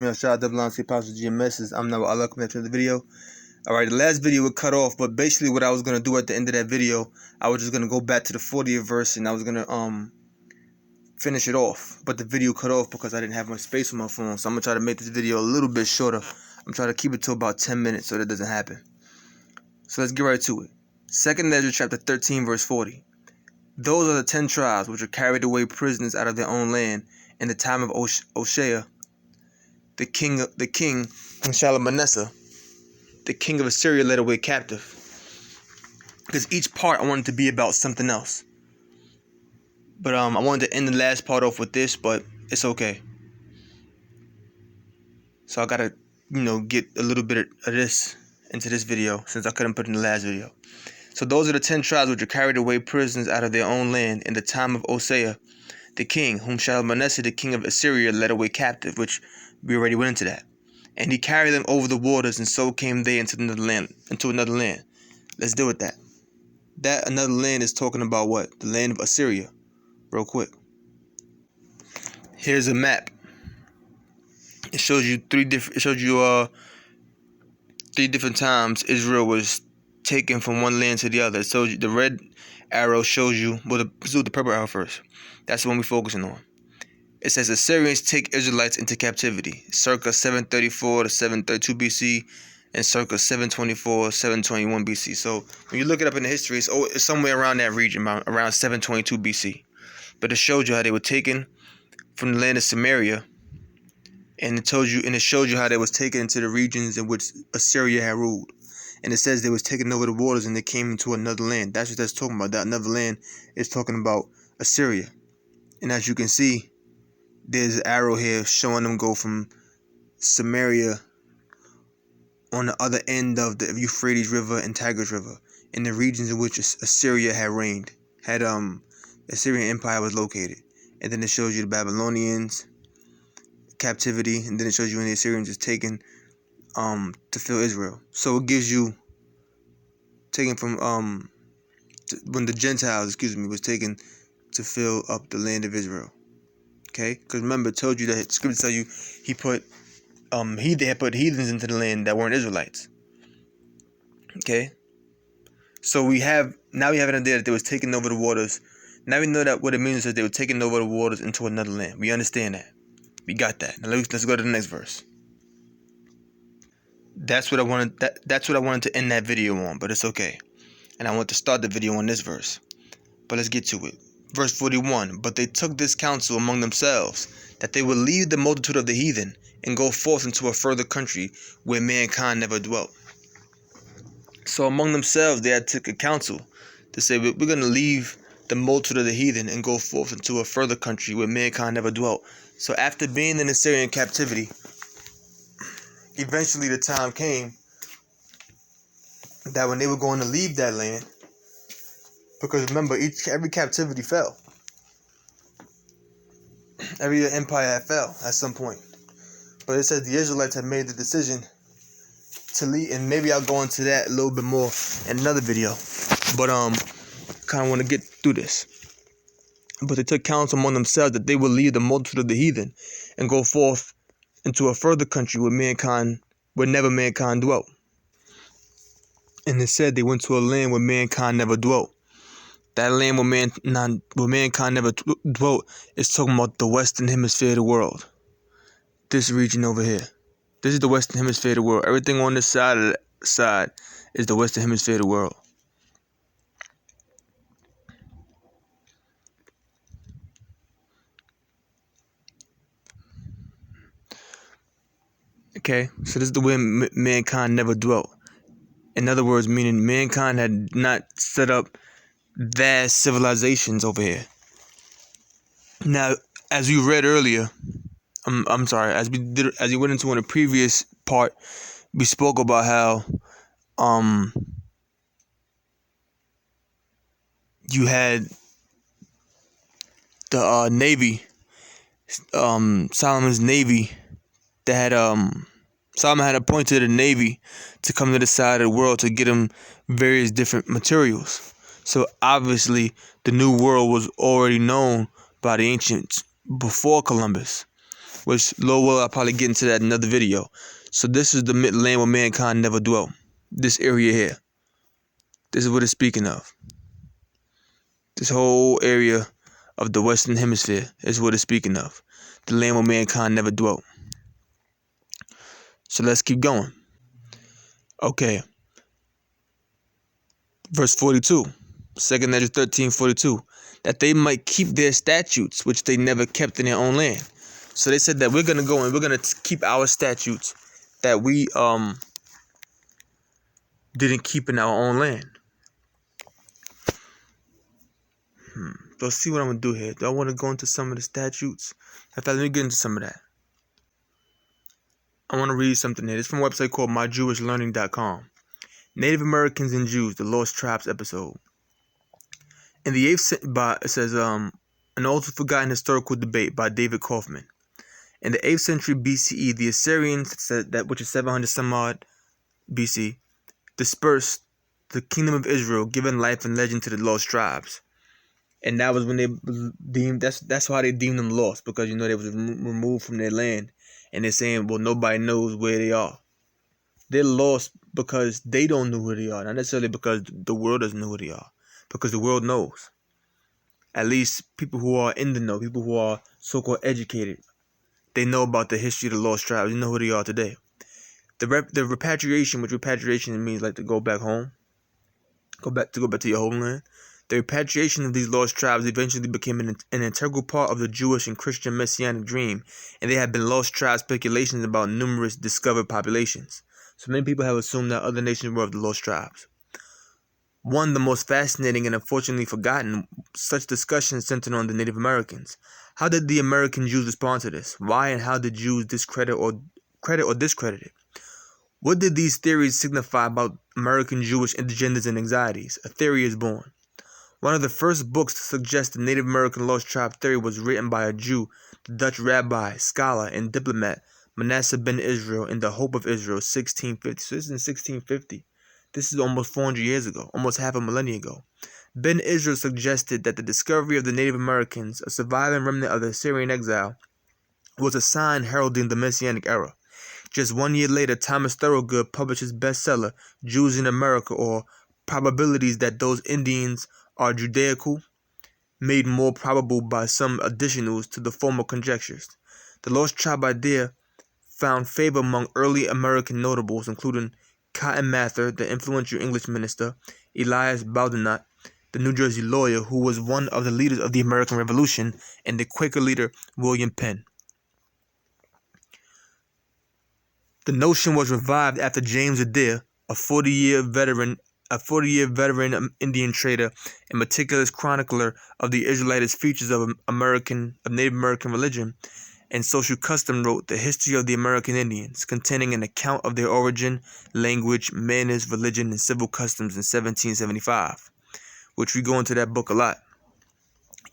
me. Shout out to Apostle GMS. I'm now Allah coming to the video. Alright, the last video would cut off, but basically what I was gonna do at the end of that video, I was just gonna go back to the 40th verse and I was gonna finish it off. But the video cut off because I didn't have much space on my phone. So I'm gonna try to make this video a little bit shorter. I'm trying to keep it to about 10 minutes so that doesn't happen. So let's get right to it. 2nd Ezra chapter 13 verse 40. Those are the 10 tribes which are carried away prisoners out of their own land in the time of Hoshea, the king Shalmaneser, the king of Assyria, led away captive. Because each part I wanted to be about something else. But I wanted to end the last part off with this, but it's okay. So I gotta, get a little bit of this into this video since I couldn't put it in the last video. So those are the 10 tribes which are carried away prisoners out of their own land in the time of Hoshea, the king, whom Shalmaneser, the king of Assyria, led away captive, which we already went into that. And he carried them over the waters, and so came they into another land. Let's deal with that. That another land is talking about what? The land of Assyria. Real quick. Here's a map. It shows you three different times Israel was taken from one land to the other. So the red arrow shows you, let's do the purple arrow first. That's the one we're focusing on. It says Assyrians take Israelites into captivity, circa 734 to 732 BC, and circa 724, 721 BC. So when you look it up in the history, it's somewhere around that region, around 722 BC. But it showed you how they were taken from the land of Samaria, and it showed you how they was taken into the regions in which Assyria had ruled. And it says they was taken over the waters and they came into another land. That's what that's talking about. That another land is talking about Assyria. And as you can see, there's an arrow here showing them go from Samaria on the other end of the Euphrates River and Tigris River, in the regions in which Assyria had reigned, Assyrian Empire was located. And then it shows you the Babylonians captivity, and then it shows you when the Assyrians is taken to fill Israel. So it gives you taken from when the Gentiles, was taken to fill up the land of Israel. Okay, because remember, it told you that scripture tell you he had put heathens into the land that weren't Israelites. Okay, so we have an idea that they was taking over the waters. Now we know that what it means is that they were taking over the waters into another land. We understand that. We got that. Now let's go to the next verse. That's what I wanted to end that video on, but it's okay. And I want to start the video on this verse. But let's get to it. Verse 41. But they took this counsel among themselves, that they would leave the multitude of the heathen and go forth into a further country where mankind never dwelt. So among themselves they had took a counsel to say, we're going to leave the multitude of the heathen and go forth into a further country where mankind never dwelt. So after being in Assyrian captivity, eventually the time came that when they were going to leave that land, because remember, every captivity fell. Every empire had fell at some point. But it says the Israelites had made the decision to leave, and maybe I'll go into that a little bit more in another video. But kind of want to get through this. But they took counsel among themselves that they would leave the multitude of the heathen and go forth into a further country where never mankind dwelt. And it said they went to a land where mankind never dwelt. That land where mankind never dwelt is talking about the Western Hemisphere of the world. This region over here. This is the Western Hemisphere of the world. Everything on this side is the Western Hemisphere of the world. Okay, so this is the way mankind never dwelt. In other words, meaning mankind had not set up vast civilizations over here. Now, as we read earlier, as we went into in a previous part, we spoke about how you had the navy, Solomon's navy, that had Solomon had appointed a navy to come to the side of the world to get him various different materials. So obviously the New World was already known by the ancients before Columbus. which low will I'll probably get into that in another video. So this is the land where mankind never dwelt. This area here. This is what it's speaking of. This whole area of the Western Hemisphere is what it's speaking of. The land where mankind never dwelt. So let's keep going. Okay. Verse 42. 2 Ezra 13:42. That they might keep their statutes, which they never kept in their own land. So they said that we're going to go and we're going to keep our statutes that we didn't keep in our own land. Let's see what I'm going to do here. Do I want to go into some of the statutes? In fact, let me get into some of that. I want to read something here. It's from a website called myjewishlearning.com. Native Americans and Jews, the Lost Tribes episode. In the 8th, it says, an also forgotten historical debate by David Kaufman. In the 8th century BCE, the Assyrians, which is 700 some odd BC, dispersed the kingdom of Israel, giving life and legend to the lost tribes. And that was when they deemed, that's why they deemed them lost, because, they was removed from their land. And they're saying, well, nobody knows where they are. They're lost because they don't know who they are, not necessarily because the world doesn't know who they are, because the world knows. At least people who are in the know, people who are so-called educated, they know about the history of the lost tribes. They know who they are today. The repatriation, which repatriation means like to go back home, go back to your homeland. The repatriation of these lost tribes eventually became an integral part of the Jewish and Christian messianic dream, and there have been lost tribe speculations about numerous discovered populations. So many people have assumed that other nations were of the lost tribes. One, the most fascinating and unfortunately forgotten, such discussions centered on the Native Americans. How did the American Jews respond to this? Why and how did Jews discredit or discredit it? What did these theories signify about American Jewish agendas and anxieties? A theory is born. One of the first books to suggest the Native American lost tribe theory was written by a Jew, the Dutch rabbi, scholar, and diplomat Manasseh ben Israel in The Hope of Israel, 1650. So this is in 1650. This is almost 400 years ago, almost half a millennia ago. Ben Israel suggested that the discovery of the Native Americans, a surviving remnant of the Assyrian exile, was a sign heralding the Messianic era. Just 1 year later, Thomas Thorogood published his bestseller, Jews in America, or Probabilities that Those Indians Are Judaical, made more probable by some additionals to the former conjectures. The lost tribe idea found favor among early American notables, including Cotton Mather, the influential English minister, Elias Boudinot, the New Jersey lawyer who was one of the leaders of the American Revolution, and the Quaker leader William Penn. The notion was revived after James Adair, a 40-year veteran Indian trader and meticulous chronicler of the Israelitish features of Native American religion and social custom, wrote The History of the American Indians, containing an account of their origin, language, manners, religion, and civil customs in 1775, which we go into that book a lot.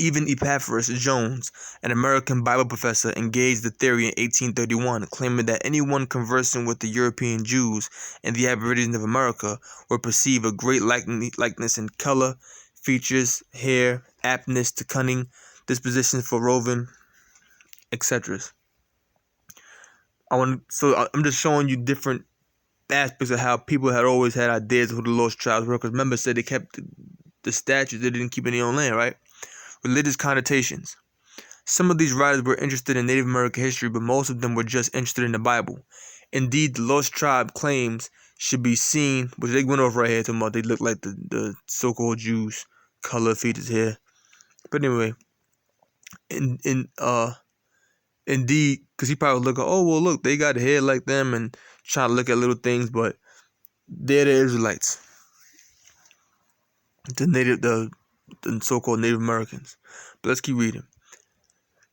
Even Epaphras Jones, an American Bible professor, engaged the theory in 1831, claiming that anyone conversing with the European Jews and the Aborigines of America would perceive a great likeness in color, features, hair, aptness to cunning, disposition for roving, etc. I'm just showing you different aspects of how people had always had ideas of who the lost tribes were. Because remember, said they kept the statues; they didn't keep any on land, right? Religious connotations. Some of these writers were interested in Native American history, but most of them were just interested in the Bible. Indeed, the lost tribe claims should be seen, which they went off right here talking about they look like the so-called Jews, color, features, hair. But anyway, indeed, because he probably looking, oh well, look, they got hair like them, and trying to look at little things, but they're the Israelites, the so-called Native Americans. But let's keep reading.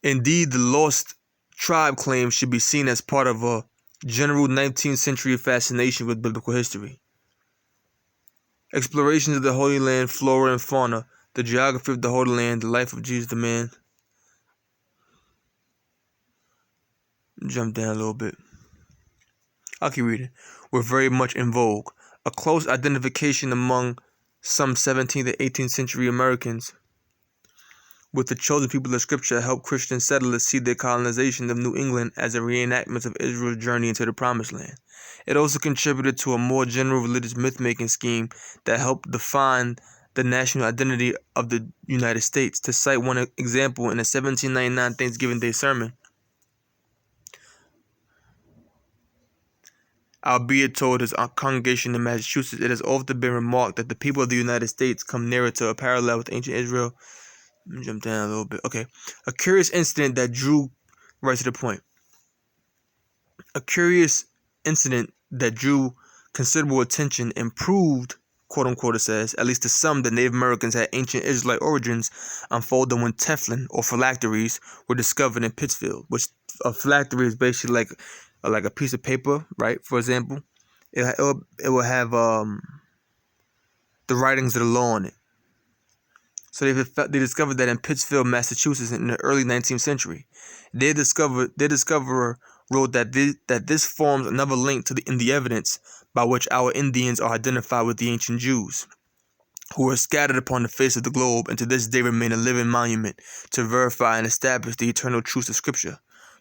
Indeed, the lost tribe claims should be seen as part of a general 19th century fascination with biblical history. Explorations of the Holy Land, flora and fauna, the geography of the Holy Land, the life of Jesus the man. Jump down a little bit. I'll keep reading. Were very much in vogue. A close identification among some 17th and 18th century Americans with the chosen people of Scripture helped Christian settlers see their colonization of New England as a reenactment of Israel's journey into the Promised Land. It also contributed to a more general religious myth-making scheme that helped define the national identity of the United States. To cite one example, in a 1799 Thanksgiving Day sermon, albeit told his congregation in Massachusetts, it has often been remarked that the people of the United States come nearer to a parallel with ancient Israel. Let me jump down a little bit. Okay. A curious incident that drew right to the point. A curious incident that drew considerable attention and proved, quote unquote, it says, at least to some, that Native Americans had ancient Israelite origins, unfolded when Teflon or phylacteries were discovered in Pittsfield, which a phylactery is basically like a piece of paper, right? For example, it will have the writings of the law on it. So they discovered that in Pittsfield, Massachusetts, in the early 19th century. Their discoverer wrote that this forms another link in the evidence by which our Indians are identified with the ancient Jews, who are scattered upon the face of the globe and to this day remain a living monument to verify and establish the eternal truths of Scripture.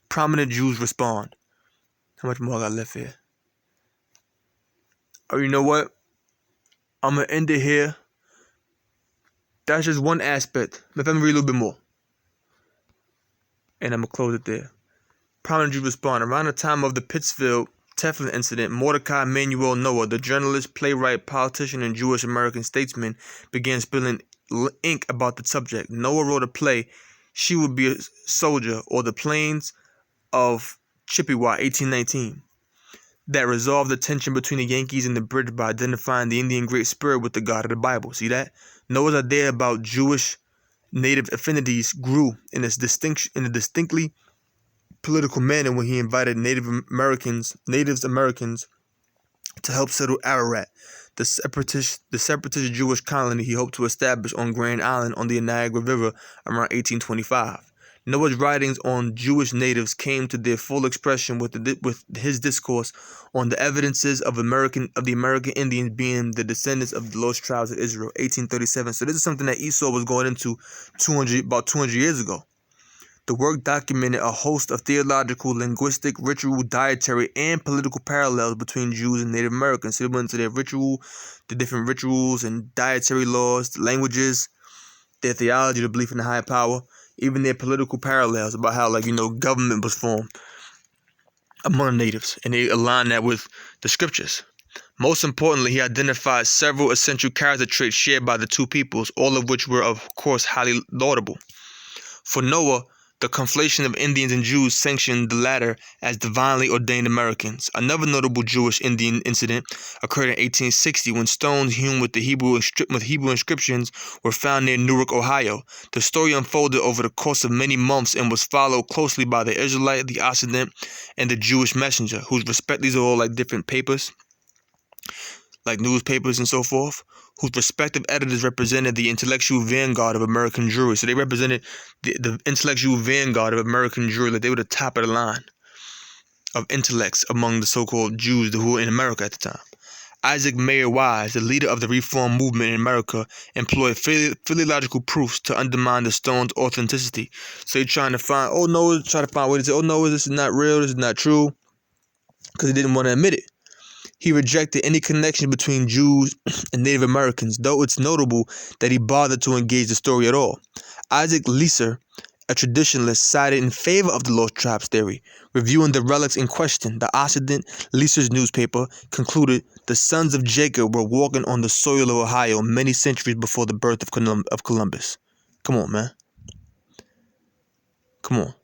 Prominent Jews respond. How much more I got left here? Oh, you know what? I'm going to end it here. That's just one aspect. Let me read a little bit more. And I'm going to close it there. Prominent Jews respond. Around the time of the Pittsfield Teflon incident, Mordecai Emanuel Noah, the journalist, playwright, politician, and Jewish American statesman, began spilling ink about the subject. Noah wrote a play, She Would Be a Soldier, or The Plains of Chippewa, 1819, that resolved the tension between the Yankees and the British by identifying the Indian Great Spirit with the God of the Bible. See that? Noah's idea about Jewish native affinities grew in a distinctly political manner when he invited Native Americans to help settle Ararat, the separatist Jewish colony he hoped to establish on Grand Island on the Niagara River around 1825. Noah's writings on Jewish natives came to their full expression with his discourse on the evidences of the American Indians being the descendants of the lost tribes of Israel, 1837. So this is something that Esau was going into about 200 years ago. The work documented a host of theological, linguistic, ritual, dietary, and political parallels between Jews and Native Americans. So they went into the different rituals and dietary laws, the languages, their theology, the belief in the higher power, even their political parallels about how, government was formed among the natives, and they aligned that with the scriptures. Most importantly, he identified several essential character traits shared by the two peoples, all of which were, of course, highly laudable. For Noah, the conflation of Indians and Jews sanctioned the latter as divinely ordained Americans. Another notable Jewish-Indian incident occurred in 1860 when stones hewn with Hebrew inscriptions were found near Newark, Ohio. The story unfolded over the course of many months and was followed closely by the Israelite, the Occident, and the Jewish Messenger, these are all like different papers, like newspapers and so forth, whose respective editors represented the intellectual vanguard of American Jewry. So they represented the intellectual vanguard of American Jewry, like they were the top of the line of intellects among the so-called Jews who were in America at the time. Isaac Mayer Wise, the leader of the Reform movement in America, employed philological proofs to undermine the stone's authenticity. So he's trying to find ways to say, this is not real, this is not true, because he didn't want to admit it. He rejected any connection between Jews and Native Americans, though it's notable that he bothered to engage the story at all. Isaac Leeser, a traditionalist, sided in favor of the lost tribes theory. Reviewing the relics in question, the Occident, Leeser's newspaper, concluded the sons of Jacob were walking on the soil of Ohio many centuries before the birth of Columbus. Come on, man. Come on.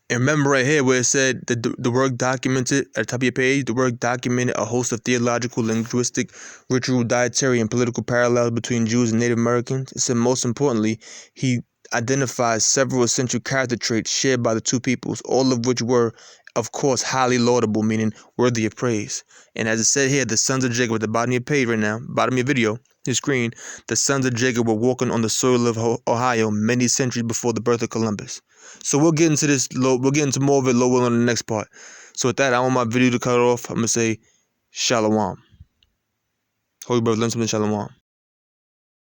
And remember right here where it said that the work documented, at the top of your page, the work documented a host of theological, linguistic, ritual, dietary, and political parallels between Jews and Native Americans. It said most importantly, he identifies several essential character traits shared by the two peoples, all of which were, of course, highly laudable, meaning worthy of praise. And as it said here, the sons of Jacob, at the bottom of your page right now, bottom of your video, your screen, the sons of Jacob were walking on the soil of Ohio many centuries before the birth of Columbus. So we'll get into more of it lower on the next part. So with that, I want my video to cut off. I'm going to say Shalom. Holy brother, learn something. Shalom.